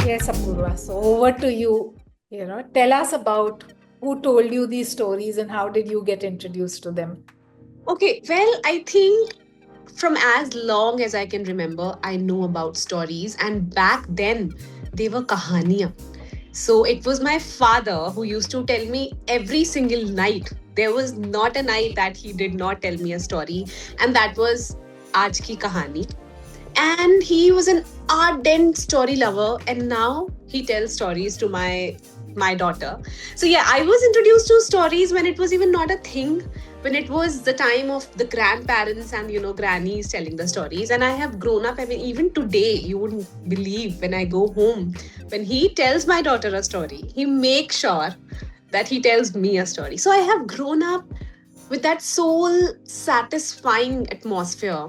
Yes, Apoorva. So over to you. Tell us about who told you these stories and how did you get introduced to them? Okay, well, I think from as long as I can remember, I know about stories, and back then they were kahaniya. So it was my father who used to tell me every single night. There was not a night that he did not tell me a story, and that was Aaj Ki Kahani. And he was an ardent story lover, and now he tells stories to my daughter. So yeah, I was introduced to stories when it was even not a thing, when it was the time of the grandparents and grannies telling the stories. And I have grown up, I mean, even today you wouldn't believe, when I go home, when he tells my daughter a story, he makes sure that he tells me a story. So I have grown up with that soul satisfying atmosphere,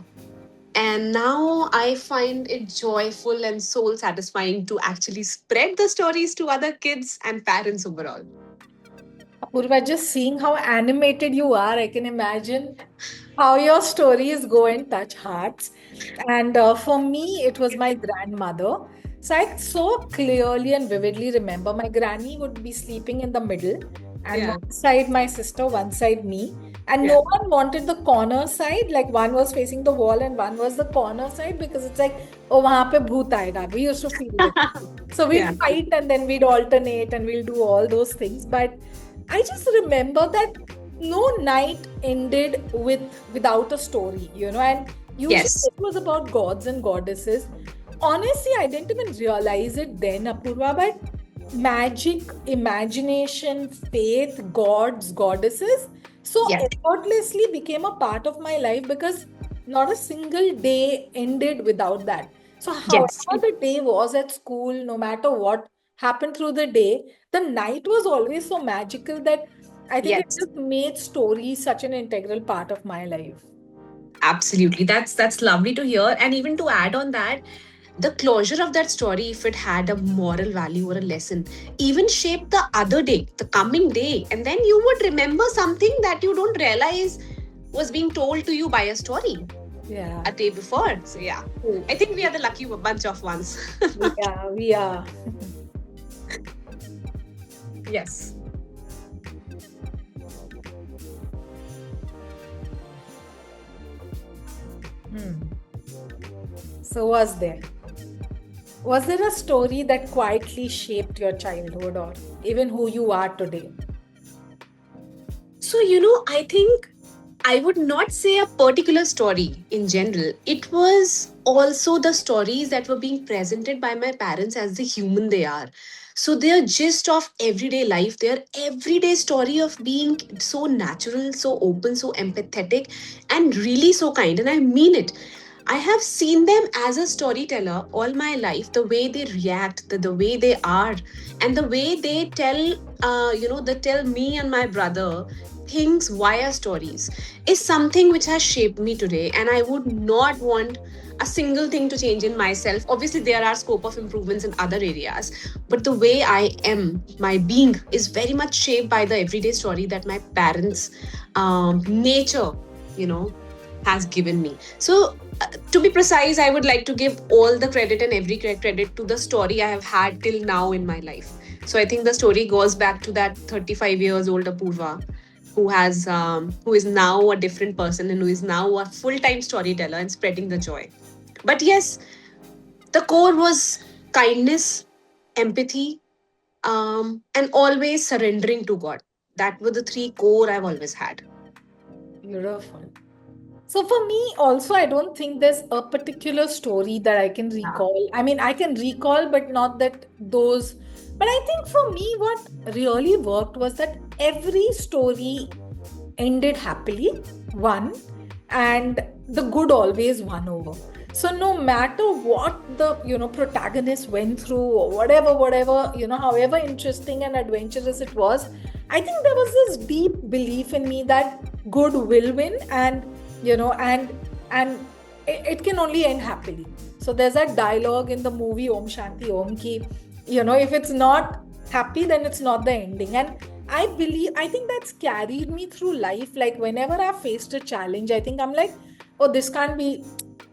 and now I find it joyful and soul satisfying to actually spread the stories to other kids and parents overall. Apoorva, just seeing how animated you are, I can imagine how your stories go and touch hearts. And for me, it was my grandmother. So I so clearly and vividly remember my granny would be sleeping in the middle, and Yeah. one side my sister, one side me. And Yeah. no one wanted the corner side, like one was facing the wall and one was the corner side, because it's like, oh, wahan pe bhoot aayega. We used to feel it. So we'd Yeah. fight and then we'd alternate and we'll do all those things. But I just remember that no night ended without a story, and usually Yes. it was about gods and goddesses. Honestly, I didn't even realize it then, Apoorva, but magic, imagination, faith, gods, goddesses so Yes. effortlessly became a part of my life because not a single day ended without that. So, Yes. however the day was at school, no matter what happened through the day, the night was always so magical that I think it Yes. just made stories such an integral part of my life. Absolutely. That's lovely to hear. And even to add on that, the closure of that story, if it had a moral value or a lesson, even shaped the other day, the coming day. And then you would remember something that you don't realize was being told to you by a story Yeah. a day before. So yeah, True. I think we are the lucky bunch of ones. Yeah, we are. Yes. Hmm. So was there a story that quietly shaped your childhood or even who you are today? So, I think I would not say a particular story in general. It was also the stories that were being presented by my parents as the human they are. So, their gist of everyday life, their everyday story of being so natural, so open, so empathetic, and really so kind. And I mean it. I have seen them as a storyteller all my life, the way they react, the way they are, and the way they they tell me and my brother things via stories is something which has shaped me today. And I would not want a single thing to change in myself. Obviously, there are scope of improvements in other areas, but the way I am, my being, is very much shaped by the everyday story that my parents' nature, you know, has given me. So, to be precise, I would like to give all the credit and every credit to the story I have had till now in my life. So I think the story goes back to that 35 years old Apoorva, who is now a different person and who is now a full time storyteller and spreading the joy. But yes, the core was kindness, empathy, and always surrendering to God. That were the three core I've always had. Beautiful. So for me, also, I don't think there's a particular story that I can Yeah. recall. I mean, I can recall, but not that those. But I think for me, what really worked was that every story ended happily, one, and the good always won over. So no matter what the protagonist went through, or whatever however interesting and adventurous it was, I think there was this deep belief in me that good will win, and it can only end happily. So there's that dialogue in the movie Om Shanti Om ki, if it's not happy, then it's not the ending. And I think that's carried me through life. Like whenever I've faced a challenge, I think I'm like, oh, this can't be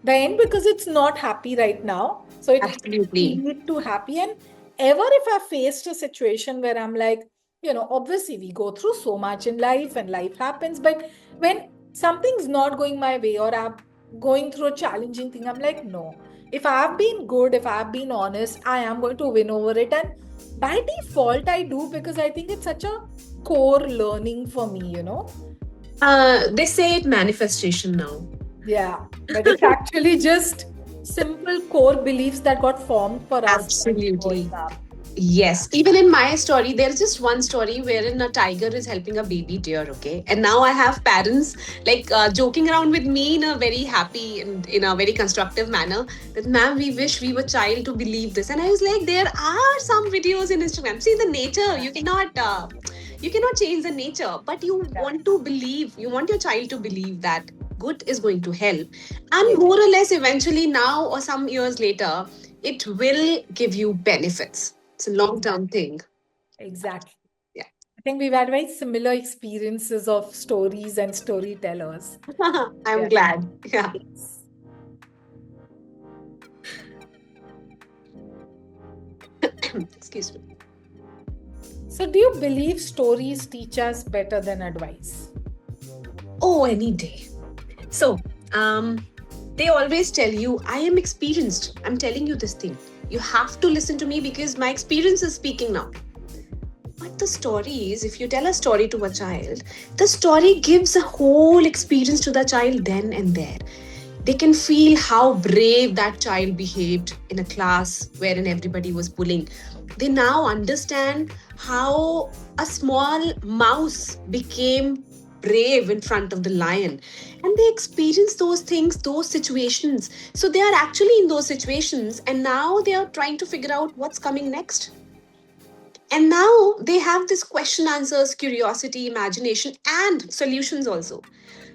the end because it's not happy right now. So it has to Absolutely. lead to happy. And ever if I faced a situation where I'm like, obviously we go through so much in life and life happens, but when something's not going my way or I'm going through a challenging thing, I'm like, no. If I've been good, if I've been honest, I am going to win over it. And by default, I do because I think it's such a core learning for me. They say it manifestation now. Yeah, but it's actually just simple core beliefs that got formed for us while growing Absolutely. up. Yeah. Yes, even in my story, there's just one story wherein a tiger is helping a baby deer, okay? And now I have parents like joking around with me in a very happy and in a very constructive manner that, ma'am, we wish we were child to believe this. And I was like, there are some videos in Instagram. See, the nature, you cannot change the nature, but you Yeah. want to believe, you want your child to believe that good is going to help. And Yeah. more or less, eventually, now or some years later, it will give you benefits. It's a long term Exactly. thing. Exactly. Yeah. I think we've had very similar experiences of stories and storytellers. I'm Yeah. glad. Yeah. Yes. Excuse me. So, do you believe stories teach us better than advice? Oh, any day. So, um, they always tell you, I am experienced. I'm telling you this thing. You have to listen to me because my experience is speaking now. But the story is, if you tell a story to a child, the story gives a whole experience to the child then and there. They can feel how brave that child behaved in a class wherein everybody was pulling. They now understand how a small mouse became brave in front of the lion, and they experience those things, those situations. So they are actually in those situations, and now they are trying to figure out what's coming next. And now they have this question answers, curiosity, imagination, and solutions also.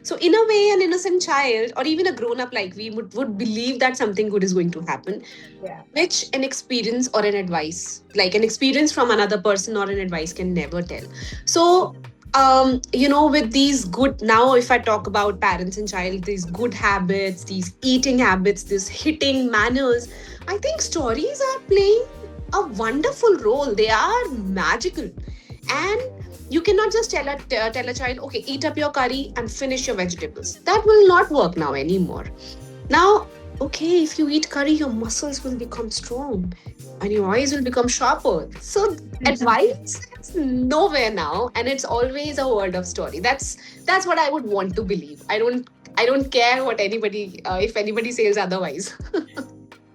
So, in a way, an innocent child or even a grown up like we would believe that something good is going to happen, Yeah. which an experience or an advice, like an experience from another person or an advice, can never tell. So, with these good, now if I talk about parents and child, these good habits, these eating habits, this hitting manners, I think stories are playing a wonderful role. They are magical. And you cannot just tell a child, okay, eat up your curry and finish your vegetables. That will not work now anymore. Now, okay, if you eat curry, your muscles will become strong and your eyes will become sharper. So advice is nowhere now, and it's always a word of story. That's what I would want to believe. I don't care what anybody if anybody says otherwise.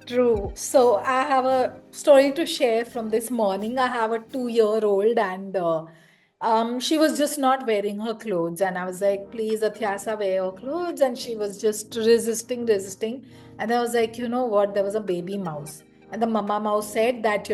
True. So I have a story to share from this morning. I have a 2-year-old, and she was just not wearing her clothes. And I was like, please, Athyasa, wear your clothes. And she was just resisting. And I was like, you know what? There was a baby mouse. And the mama mouse said that,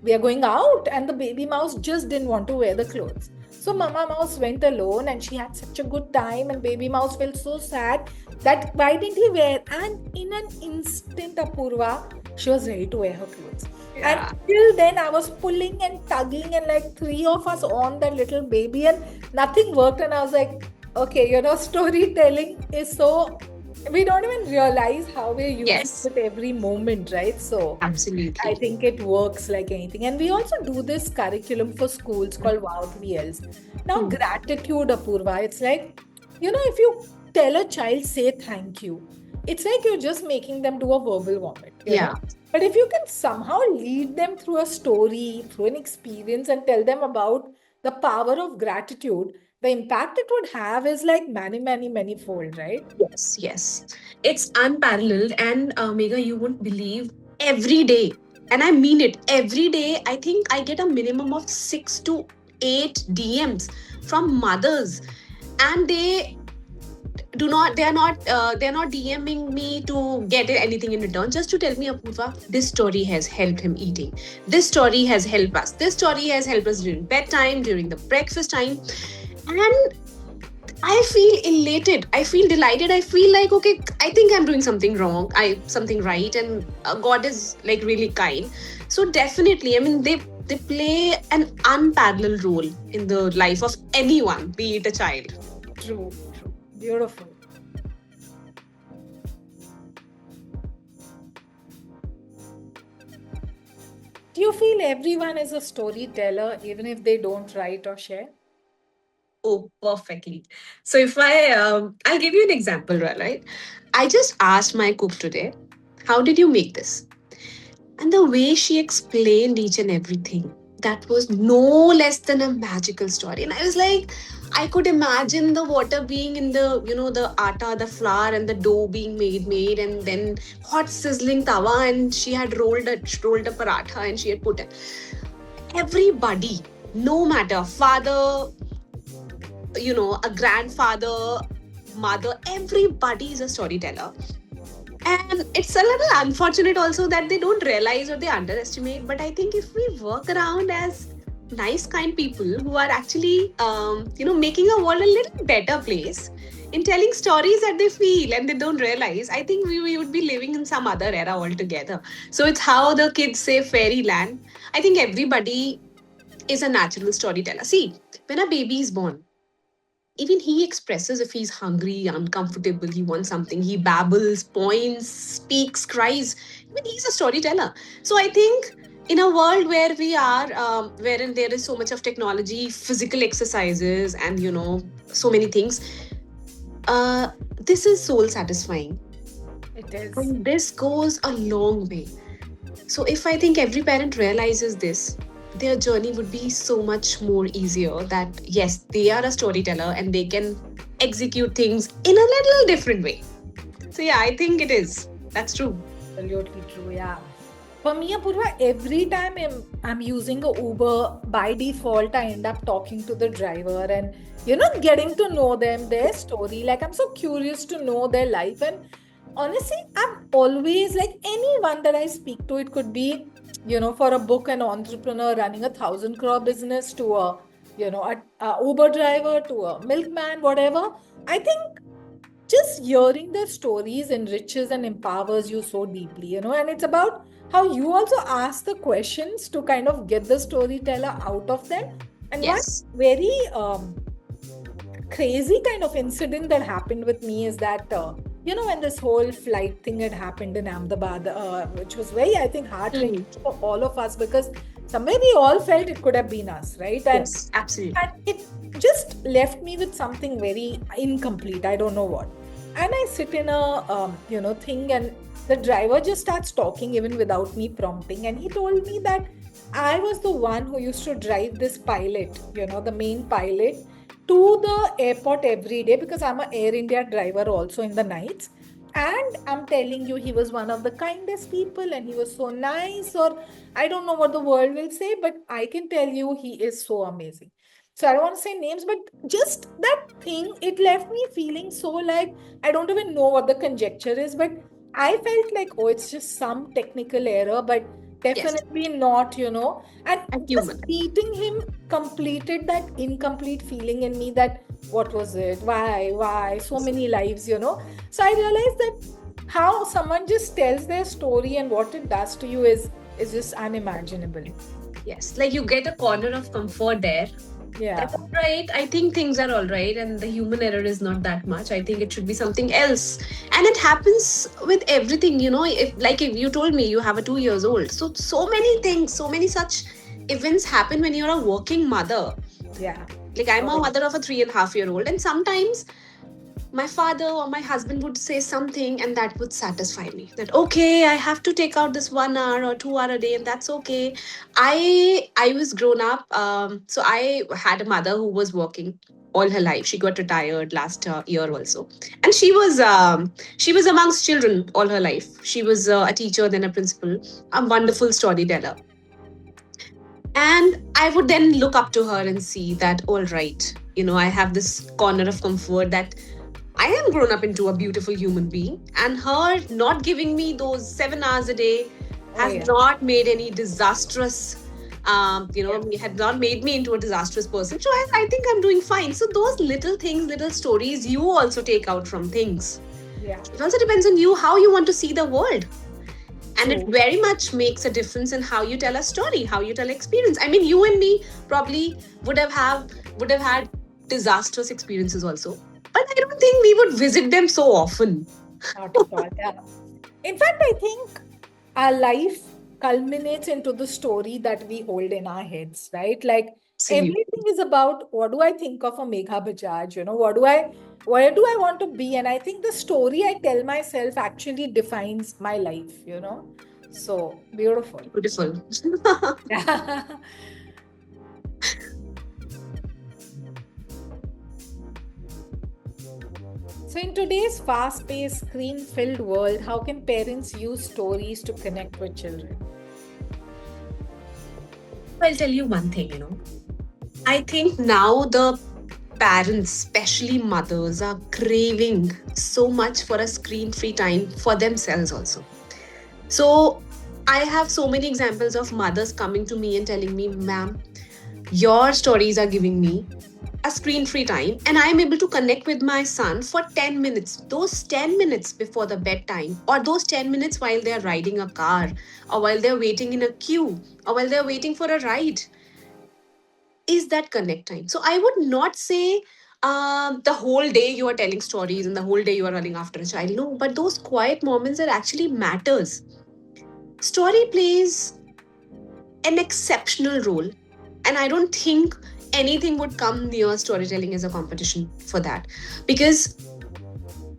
we are going out. And the baby mouse just didn't want to wear the clothes. So Mama Mouse went alone and she had such a good time, and Baby Mouse felt so sad that why didn't he wear? And in an instant, Apurva, she was ready to wear her clothes. And Yeah. till then, I was pulling and tugging, and like three of us on that little baby, and nothing worked. And I was like, okay, storytelling is so, we don't even realize how we're using Yes. it every moment, right? So I Absolutely. think it works like anything. And we also do this curriculum for schools called Wow 3Ls. Now, Hmm. gratitude, Apurva, it's like, if you tell a child, say thank you, it's like you're just making them do a verbal vomit. Yeah. But if you can somehow lead them through a story, through an experience, and tell them about the power of gratitude, the impact it would have is like many, many, many fold, right? Yes, yes. It's unparalleled. And Megha, you won't believe every day, and I mean it, every day, I think I get a minimum of 6 to 8 DMs from mothers. And they they're not DMing me to get anything in return, just to tell me, Apurva, this story has helped him eating, this story has helped us, this story has helped us during bedtime, during the breakfast time. And I feel elated, I feel delighted, I feel like, okay, I think I'm doing something wrong, I something right, and God is like really kind. So definitely, I mean, they play an unparalleled role in the life of anyone, be it a child. True, true. Beautiful. Do you feel everyone is a storyteller even if they don't write or share? Oh, perfectly. So if I'll give you an example, right? I just asked my cook today, how did you make this? And the way she explained each and everything, that was no less than a magical story. And I was like, I could imagine the water being in the, the atta, the flour, and the dough being made, and then hot sizzling tawa, and she had rolled a paratha, and she had put it. Everybody, no matter father, a grandfather, mother, everybody is a storyteller. And it's a little unfortunate also that they don't realize or they underestimate. But I think if we work around as nice, kind people who are actually, making our world a little better place in telling stories that they feel and they don't realize, I think we would be living in some other era altogether. So it's how the kids say fairyland. I think everybody is a natural storyteller. See, when a baby is born, even he expresses if he's hungry, uncomfortable, he wants something. He babbles, points, speaks, cries. I mean, he's a storyteller. So I think in a world where we are, wherein there is so much of technology, physical exercises, and so many things, this is soul satisfying, It is. and this goes a long way. So if I think every parent realizes this, their journey would be so much more easier, that yes, they are a storyteller and they can execute things in a little different way. So yeah, I think it is. That's true. Absolutely true, yeah. For me, Apurva, every time I'm using a Uber, by default, I end up talking to the driver and, getting to know them, their story. Like, I'm so curious to know their life. And honestly, I'm always like anyone that I speak to, it could be, for a book, an entrepreneur running 1,000 crore business to a Uber driver to a milkman, whatever. I think just hearing their stories enriches and empowers you so deeply, and it's about how you also ask the questions to kind of get the storyteller out of them. And one Yes. very crazy kind of incident that happened with me is that when this whole flight thing had happened in Ahmedabad, which was very, I think, Mhm. heart-wrenching for all of us, because somewhere we all felt it could have been us, right? and Yes, absolutely. and it just left me with something very incomplete. I don't know what. And I sit in a thing, and the driver just starts talking even without me prompting. And he told me that I was the one who used to drive this pilot, the main pilot, to the airport every day, because I'm a Air India driver also in the nights. And I'm telling you, he was one of the kindest people, and he was so nice. Or I don't know what the world will say, but I can tell you he is so amazing. So I don't want to say names, but just that thing, it left me feeling so like I don't even know what the conjecture is, but I felt like, oh, it's just some technical error, but Yes. definitely not, And And just human. meeting him completed that incomplete feeling in me, that what was it? Why? So many lives. So I realized that how someone just tells their story and what it does to you is just unimaginable. Yes. Like you get a corner of comfort there. That's Yeah. all right. I think things are all right, and the human error is not that much. I think it should be something else, and it happens with everything. If you told me you have a 2 years old, so many things, so many such events happen when you're a working mother. Yeah. Like I'm a Oh, mother of a 3.5 year old, and sometimes my father or my husband would say something and that would satisfy me, that okay, I have to take out this 1 hour or 2 hour a day, and that's okay. I was grown up, so I had a mother who was working all her life. She got retired last year also, and she was amongst children all her life. She was a teacher, then a principal, a wonderful storyteller. And I would then look up to her and see that, all right, I have this corner of comfort, that I am grown up into a beautiful human being, and her not giving me those 7 hours a day Oh, has yeah. not made any disastrous. Yeah. Had not made me into a disastrous person. So I think I'm doing fine. So those little things, little stories, you also take out from things. Yeah. It also depends on you how you want to see the world, and it True. very much makes a difference in how you tell a story, how you tell experience. I mean, you and me probably would have had disastrous experiences also, but I don't think we would visit them so often. Not at all. Yeah. In fact, I think our life culminates into the story that we hold in our heads, right? Like Absolutely. everything is about what do I think of a Megha Bajaj? What do I, where do I want to be? And I think the story I tell myself actually defines my life. So beautiful. Beautiful. Yeah. So, in today's fast paced, screen filled world, how can parents use stories to connect with children? I'll tell you one thing, I think now the parents, especially mothers, are craving so much for a screen free time for themselves also. So I have so many examples of mothers coming to me and telling me, ma'am, your stories are giving me a screen free time, and I'm able to connect with my son for 10 minutes. Those 10 minutes before the bedtime, or those 10 minutes while they're riding a car, or while they're waiting in a queue, or while they're waiting for a ride, is that connect time. So I would not say the whole day you are telling stories and the whole day you are running after a child. No, but those quiet moments that actually matters. Story plays an exceptional role, and I don't think anything would come near storytelling as a competition for that. Because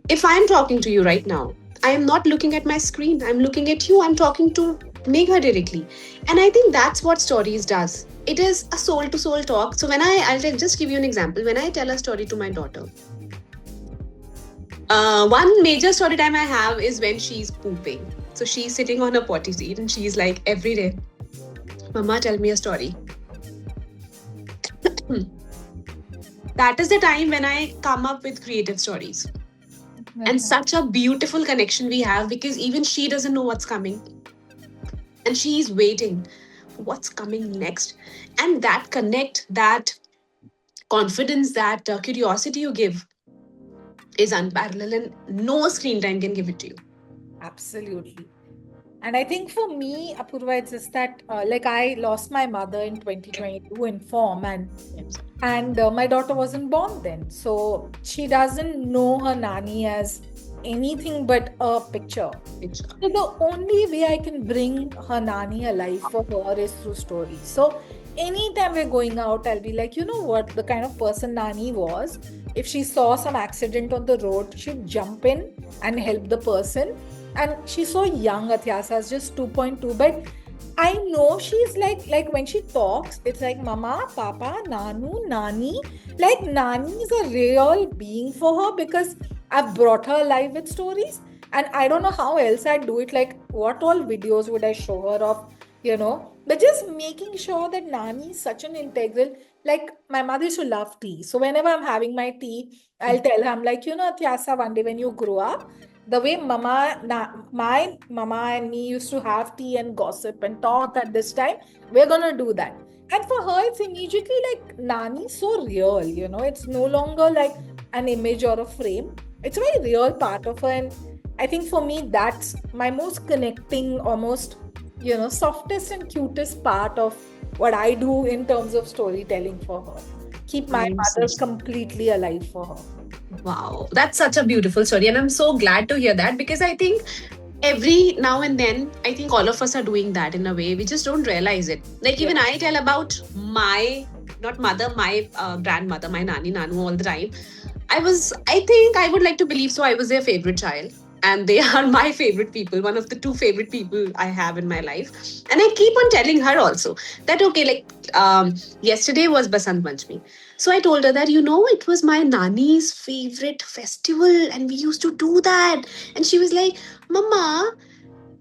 if I'm talking to you right now, I am not looking at my screen, I'm looking at you, I'm talking to Megha directly. And I think that's what stories does. It is a soul to soul talk. So just give you an example. When I tell a story to my daughter, one major story time I have is when she's pooping. So she's sitting on a potty seat and she's like every day, Mama, tell me a story. That is the time when I come up with creative stories. And Mhm. such a beautiful connection we have, because even she doesn't know what's coming and she's waiting for what's coming next. And that connect, that confidence, that curiosity you give is unparalleled, and no screen time can give it to you. Absolutely. And I think for me, Apurva, it's just that like I lost my mother in 2022 in form, and my daughter wasn't born then, so she doesn't know her nanny as anything but a picture. It's So the only way I can bring her nanny alive for her is through stories. So anytime we're going out, I'll be like, you know what, the kind of person Nani was. If she saw some accident on the road, she'd jump in and help the person. And she's so young, Athyasa's just 2.2, but I know she's like when she talks, it's like Mama, Papa, Nanu, Nani. Like Nani is a real being for her because I've brought her alive with stories. And I don't know how else I'd do it. Like, what all videos would I show her of? But just making sure that Nani is such an integral. Like, my mother used to love tea. So, whenever I'm having my tea, I'll tell her, I'm like, Tyasa, one day when you grow up, the way my mama and me used to have tea and gossip and talk at this time, we're gonna do that. And for her, it's immediately like Nani so real. It's no longer like an image or a frame. It's a very real part of her. And I think for me, that's my most connecting, almost, softest and cutest part of what I do in terms of storytelling for her. Keep my I'm so mother completely alive for her. wow. That's such a beautiful story. And I'm so glad to hear that, because I think every now and then, I think all of us are doing that in a way. We just don't realize it. Like, Yeah. even I tell about my, not mother, my grandmother, my nani, nanu all the time. I think I would like to believe so. I was their favorite child. And they are my favorite people, one of the two favorite people I have in my life. And I keep on telling her also that, okay, like yesterday was Basant Panchami. So I told her that, it was my nani's favorite festival and we used to do that. And she was like, Mama,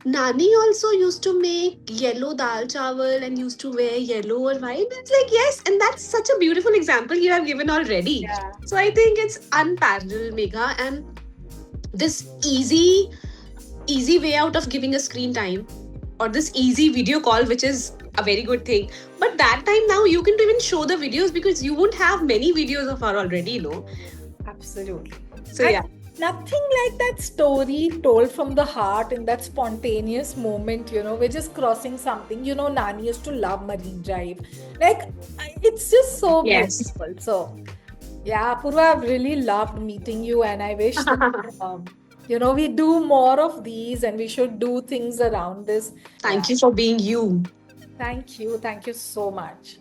Nani also used to make yellow dal chawal and used to wear yellow or white. It's like, yes, and that's such a beautiful example you have given already. Yeah. So I think it's unparalleled, Megha, and this easy way out of giving a screen time, or this easy video call, which is a very good thing. But that time now you can even show the videos because you won't have many videos of her already, no? Absolutely. So And yeah. nothing like that story told from the heart in that spontaneous moment, we're just crossing something. Nani used to love Marine Drive. Like, it's just so Yes. beautiful. So, yeah, Purva, I've really loved meeting you, and I wish that, we do more of these and we should do things around this. Yeah. Thank you for being you. Thank you. Thank you so much.